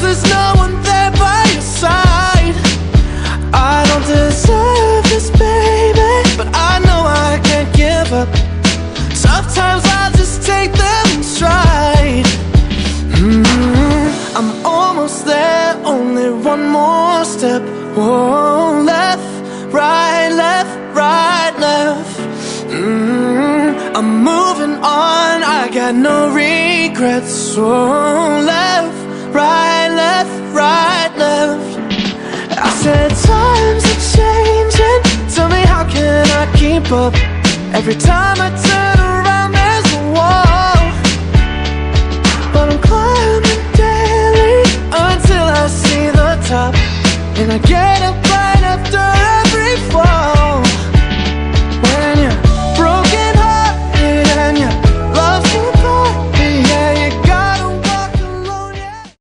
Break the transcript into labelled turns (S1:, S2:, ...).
S1: there's no one there by your side. I don't deserve this, baby, but I know I can't give up. Tough times, I'll just take them in stride. I'm almost there, only one more step. Whoa, left, right, left. I'm moving on, I got no regrets. Whoa, left, right. I said times are changing, tell me how can I keep up? Every time I turn around there's a wall, but I'm climbing daily until I see the top, and I get up right after every fall.